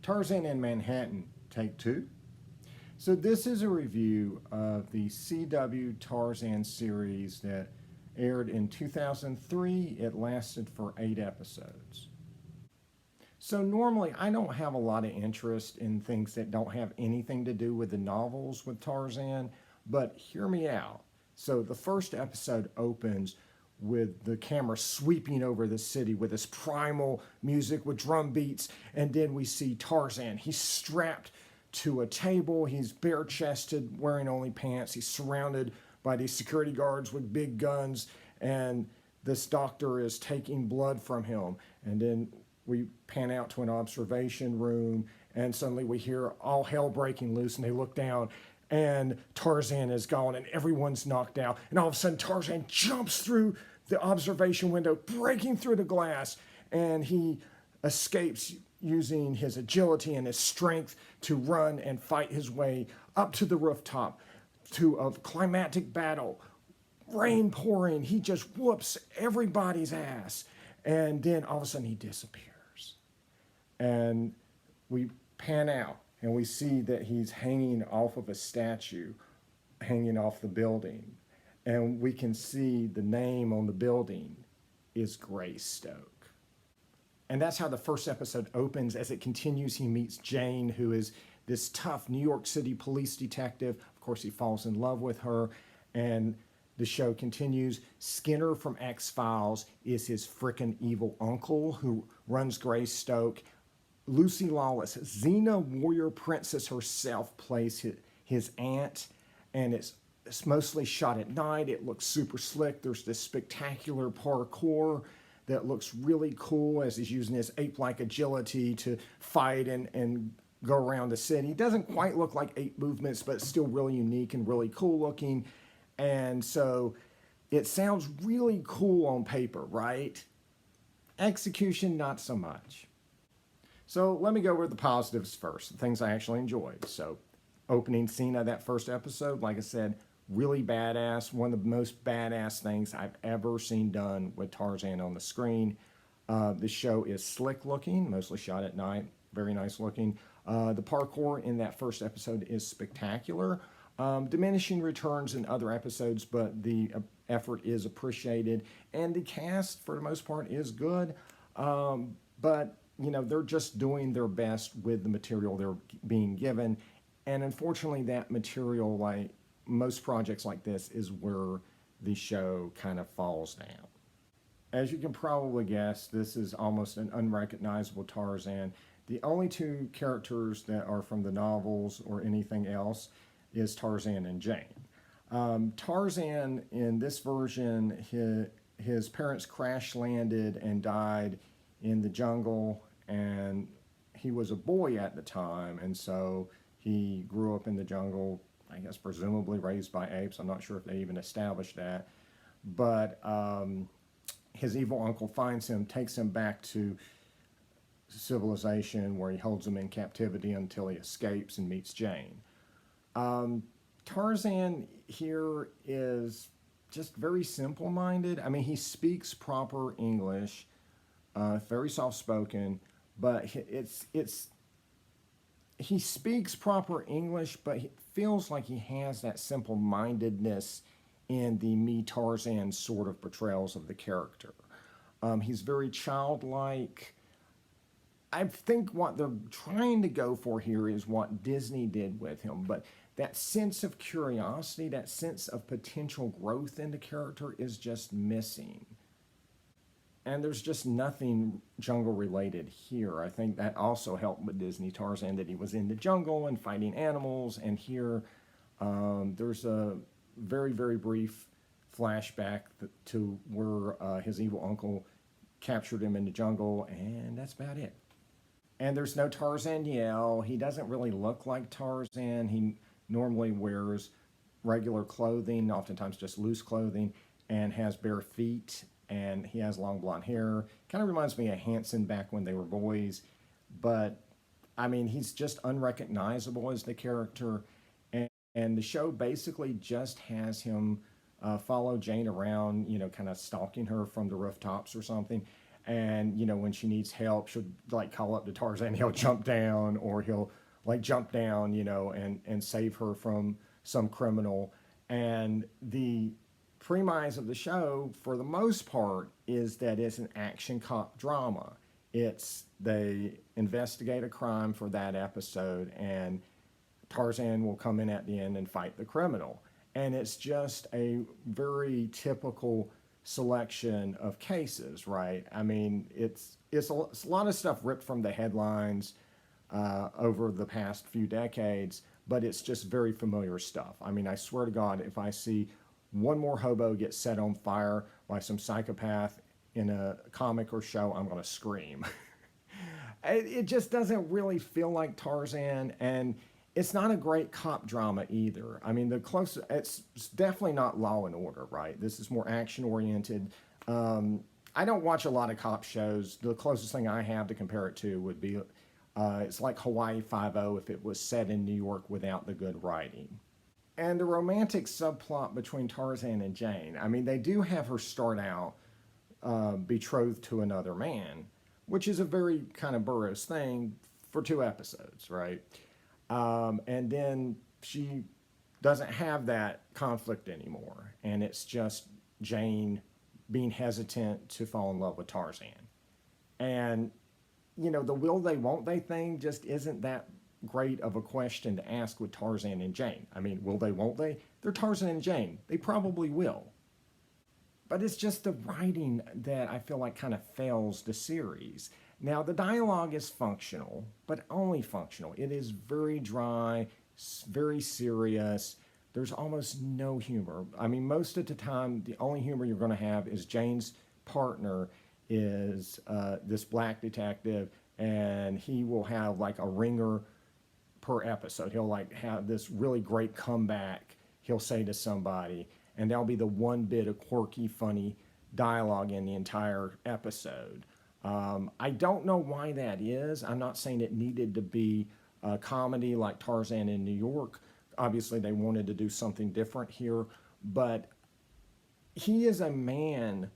Tarzan in Manhattan, take two. So this is a review of the CW Tarzan series that aired in 2003. It lasted for 8 episodes. So normally I don't have a lot of interest in things that don't have anything to do with the novels with Tarzan, but hear me out. So the first episode opens with the camera sweeping over the city with this primal music with drum beats, and then we see Tarzan. He's strapped to a table, he's bare-chested, wearing only pants, he's surrounded by these security guards with big guns, and this doctor is taking blood from him. And then we pan out to an observation room, and suddenly we hear all hell breaking loose, and they look down, and Tarzan is gone, and everyone's knocked out. And all of a sudden, Tarzan jumps through the observation window, breaking through the glass, and he escapes using his agility and his strength to run and fight his way up to the rooftop to a climactic battle. Rain pouring, he just whoops everybody's ass, and then all of a sudden he disappears. And we pan out, and we see that he's hanging off of a statue, hanging off the building. And we can see the name on the building is Greystoke. And that's how the first episode opens. As it continues, he meets Jane, who is this tough New York City police detective. Of course, he falls in love with her, and the show continues. Skinner from X-Files is his frickin' evil uncle who runs Greystoke. Lucy Lawless, Xena Warrior Princess herself, plays his aunt, and it's mostly shot at night. It looks super slick. There's this spectacular parkour that looks really cool as he's using his ape-like agility to fight and go around the city. It doesn't quite look like ape movements, but it's still really unique and really cool looking. And so it sounds really cool on paper, right? Execution, not so much. So let me go over the positives first, the things I actually enjoyed. So opening scene of that first episode, like I said, really badass. One of the most badass things I've ever seen done with Tarzan on the screen. The show is slick looking, mostly shot at night, very nice looking. The parkour in that first episode is spectacular. Diminishing returns in other episodes, but the effort is appreciated. And the cast, for the most part, is good. But, you know, they're just doing their best with the material they're being given. And unfortunately, that material, like most projects like this, is where the show kind of falls down. As you can probably guess, this is almost an unrecognizable Tarzan. The only two characters that are from the novels or anything else is Tarzan and Jane. Tarzan, in this version, his parents crash landed and died in the jungle, and he was a boy at the time, and so he grew up in the jungle, I guess presumably raised by apes. I'm not sure if they even established that. But his evil uncle finds him, takes him back to civilization, where he holds him in captivity until he escapes and meets Jane. Tarzan here is just very simple-minded. I mean, he speaks proper English, very soft-spoken, but he speaks proper English, but it feels like he has that simple-mindedness in the Me Tarzan sort of portrayals of the character. He's very childlike. I think what they're trying to go for here is what Disney did with him, but that sense of curiosity, that sense of potential growth in the character is just missing. And there's just nothing jungle related here. I think that also helped with Disney Tarzan, that he was in the jungle and fighting animals. And here there's a very, very brief flashback to where his evil uncle captured him in the jungle, and that's about it. And there's no Tarzan yell. He doesn't really look like Tarzan. He normally wears regular clothing, oftentimes just loose clothing, and has bare feet. And he has long blonde hair. Kind of reminds me of Hanson back when they were boys. But, I mean, he's just unrecognizable as the character. And the show basically just has him follow Jane around, you know, kind of stalking her from the rooftops or something. And, when she needs help, she'll like call up to Tarzan. He'll jump down, or he'll like jump down, and save her from some criminal. And the premise of the show, for the most part, is that it's an action cop drama. They investigate a crime for that episode, and Tarzan will come in at the end and fight the criminal. And it's just a very typical selection of cases, right? I mean, it's a lot of stuff ripped from the headlines over the past few decades, but it's just very familiar stuff. I mean, I swear to God, if I see one more hobo get set on fire by some psychopath in a comic or show, I'm going to scream. It just doesn't really feel like Tarzan, and it's not a great cop drama either. I mean, it's definitely not Law and Order, right? This is more action oriented. I don't watch a lot of cop shows. The closest thing I have to compare it to would be, it's like Hawaii Five-0 if it was set in New York without the good writing. And the romantic subplot between Tarzan and Jane, I mean, they do have her start out betrothed to another man, which is a very kind of Burroughs thing for 2 episodes, right? And then she doesn't have that conflict anymore, and it's just Jane being hesitant to fall in love with Tarzan. And, the will they, won't they thing just isn't that great of a question to ask with Tarzan and Jane. I mean, will they, won't they? They're Tarzan and Jane. They probably will. But it's just the writing that I feel like kind of fails the series. Now, the dialogue is functional, but only functional. It is very dry, very serious. There's almost no humor. I mean, most of the time, the only humor you're going to have is Jane's partner is this black detective, and he will have like a ringer per episode. He'll like have this really great comeback he'll say to somebody, and that'll be the one bit of quirky, funny dialogue in the entire episode. I don't know why that is. I'm not saying it needed to be a comedy like Tarzan in New York. Obviously, they wanted to do something different here, but he is a man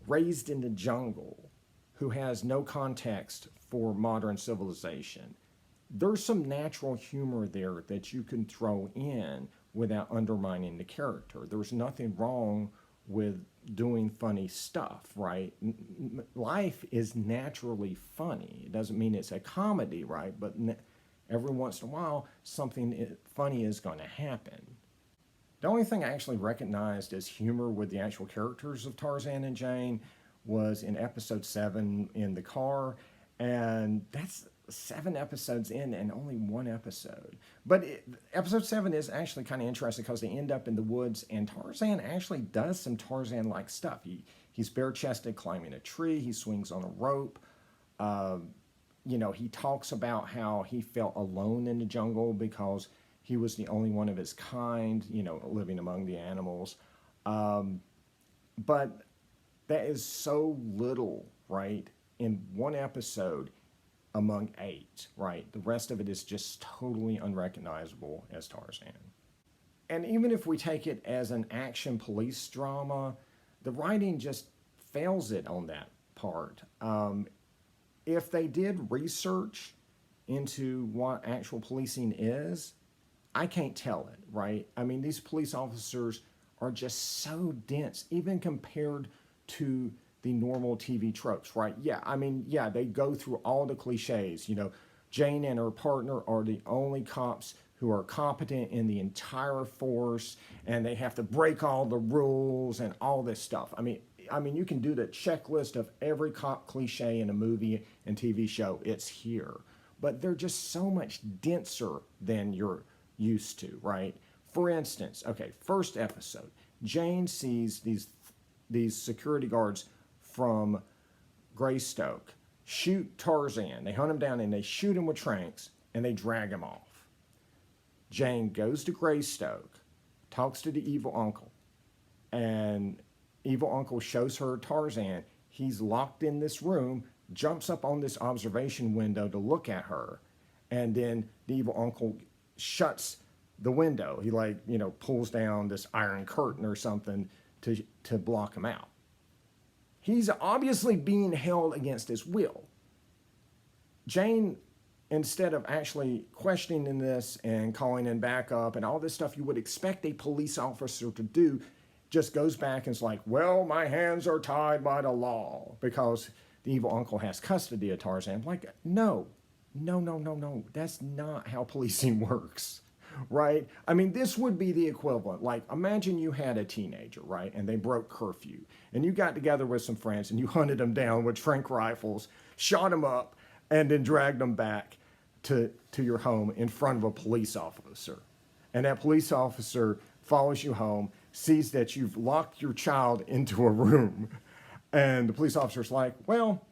raised in the jungle who has no context for modern civilization. There's some natural humor there that you can throw in without undermining the character. There's nothing wrong with doing funny stuff, right? Life is naturally funny. It doesn't mean it's a comedy, right? But every once in a while, something funny is going to happen. The only thing I actually recognized as humor with the actual characters of Tarzan and Jane was in episode 7 in the car, and that's 7 episodes in and only 1 episode. But episode 7 is actually kind of interesting because they end up in the woods, and Tarzan actually does some Tarzan-like stuff. He's bare-chested climbing a tree. He swings on a rope. He talks about how he felt alone in the jungle because he was the only one of his kind, living among the animals. But that is so little, right, in 1 episode among 8, right? The rest of it is just totally unrecognizable as Tarzan. And even if we take it as an action police drama, the writing just fails it on that part. If they did research into what actual policing is, I can't tell it, right? I mean, these police officers are just so dense, even compared to the normal TV tropes, right? Yeah, I mean, yeah, they go through all the cliches. Jane and her partner are the only cops who are competent in the entire force, and they have to break all the rules and all this stuff. I mean, you can do the checklist of every cop cliche in a movie and TV show. It's here. But they're just so much denser than you're used to, right? For instance, okay, first episode, Jane sees these security guards from Greystoke shoot Tarzan. They hunt him down and they shoot him with tranks and they drag him off. Jane goes to Greystoke, talks to the evil uncle, and evil uncle shows her Tarzan. He's locked in this room, jumps up on this observation window to look at her, and then the evil uncle shuts the window. He pulls down this iron curtain or something to block him out. he's obviously being held against his will. Jane, instead of actually questioning this and calling in backup and all this stuff you would expect a police officer to do, just goes back and is like, well, my hands are tied by the law because the evil uncle has custody of Tarzan. Like, no. That's not how policing works, right? I mean, this would be the equivalent. Like, imagine you had a teenager, right? And they broke curfew. And you got together with some friends and you hunted them down with Frank rifles, shot them up, and then dragged them back to your home in front of a police officer. And that police officer follows you home, sees that you've locked your child into a room. And the police officer's like, well,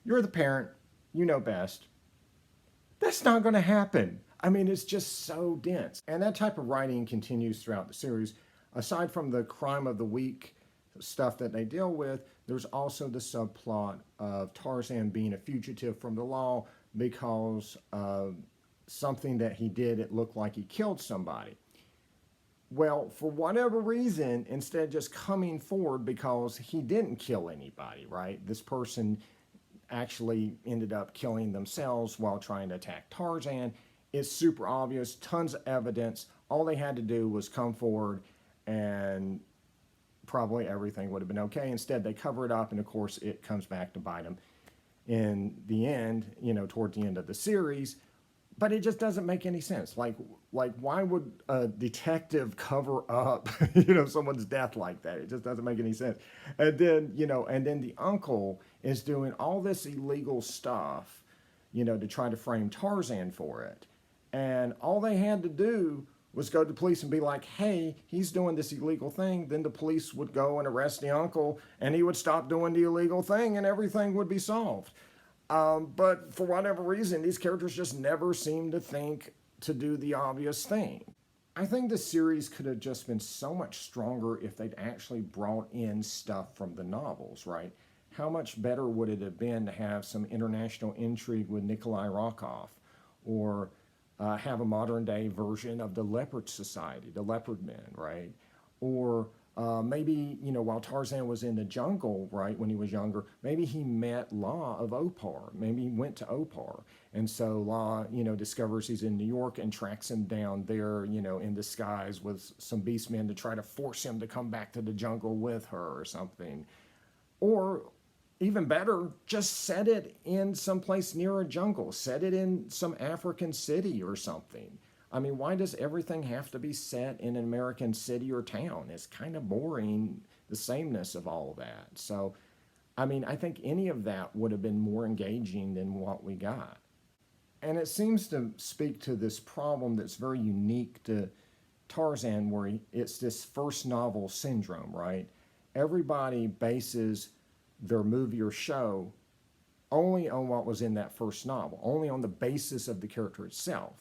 you're the parent, you know best. That's not going to happen. I mean, it's just so dense. And that type of writing continues throughout the series. Aside from the crime of the week stuff that they deal with, there's also the subplot of Tarzan being a fugitive from the law because of something that he did. It looked like he killed somebody. Well, for whatever reason, instead of just coming forward because he didn't kill anybody, right? This person actually ended up killing themselves while trying to attack Tarzan. It's super obvious, tons of evidence. All they had to do was come forward and probably everything would have been okay. Instead, they cover it up, and of course, it comes back to bite them in the end, you know, toward the end of the series. But it just doesn't make any sense. Like why would a detective cover up, you know, someone's death like that? It just doesn't make any sense. And then, you know, and then the uncle is doing all this illegal stuff, you know, to try to frame Tarzan for it. And all they had to do was go to the police and be like, hey, he's doing this illegal thing. Then the police would go and arrest the uncle, and he would stop doing the illegal thing, and everything would be solved. But for whatever reason, these characters just never seem to think to do the obvious thing. I think the series could have just been so much stronger if they'd actually brought in stuff from the novels, right? How much better would it have been to have some international intrigue with Nikolai Rokov, or have a modern day version of the Leopard Society, the Leopard Men, right? Or maybe, you know, while Tarzan was in the jungle, right, when he was younger, maybe he met La of Opar. Maybe he went to Opar. And so La, you know, discovers he's in New York and tracks him down there, you know, in disguise with some beastmen to try to force him to come back to the jungle with her or something. Or even better, just set it in someplace near a jungle. Set it in some African city or something. I mean, why does everything have to be set in an American city or town? It's kind of boring, the sameness of all of that. So, I mean, I think any of that would have been more engaging than what we got. And it seems to speak to this problem that's very unique to Tarzan, where it's this first novel syndrome, right? Everybody bases their movie or show only on what was in that first novel, only on the basis of the character itself.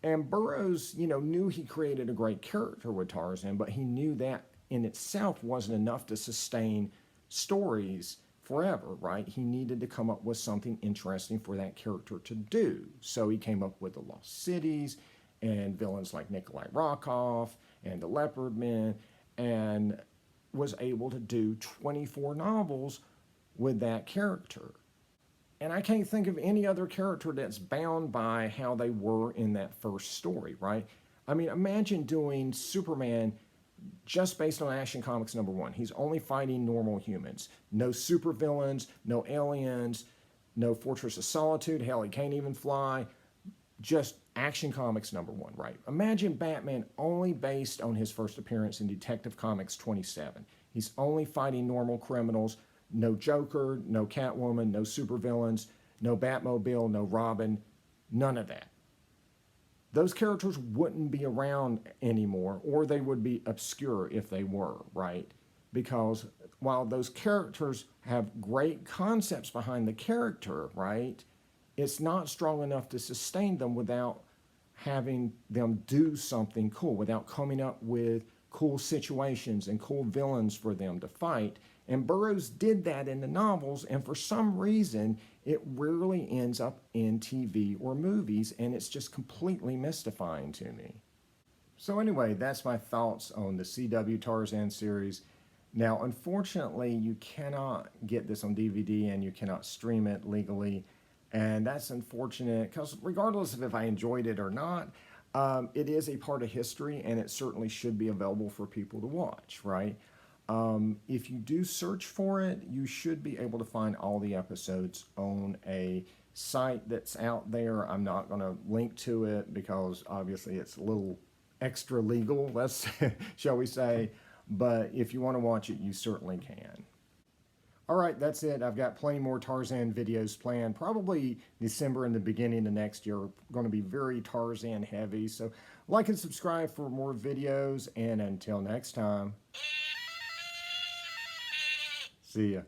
And Burroughs, you know, knew he created a great character with Tarzan, but he knew that in itself wasn't enough to sustain stories forever, right? He needed to come up with something interesting for that character to do. So he came up with the Lost Cities and villains like Nikolai Rokov and the Leopard Men, and was able to do 24 novels with that character. And I can't think of any other character that's bound by how they were in that first story, right? I mean, imagine doing Superman just based on Action Comics #1. He's only fighting normal humans. No supervillains, no aliens, no Fortress of Solitude. Hell, he can't even fly. Just Action Comics #1, right? Imagine Batman only based on his first appearance in Detective Comics 27. He's only fighting normal criminals. No Joker, no Catwoman, no supervillains, no Batmobile, no Robin, none of that. Those characters wouldn't be around anymore, or they would be obscure if they were, right? Because while those characters have great concepts behind the character, right, it's not strong enough to sustain them without having them do something cool, without coming up with cool situations and cool villains for them to fight. And Burroughs did that in the novels, and for some reason, it rarely ends up in TV or movies, and it's just completely mystifying to me. So anyway, that's my thoughts on the CW Tarzan series. Now, unfortunately, you cannot get this on DVD and you cannot stream it legally. And that's unfortunate because regardless of if I enjoyed it or not, it is a part of history and it certainly should be available for people to watch, right? If you do search for it, you should be able to find all the episodes on a site that's out there. I'm not going to link to it because obviously it's a little extra legal, let's shall we say. But if you want to watch it, you certainly can. All right, that's it. I've got plenty more Tarzan videos planned. Probably December and the beginning of next year are going to be very Tarzan heavy. So like and subscribe for more videos. And until next time, see ya.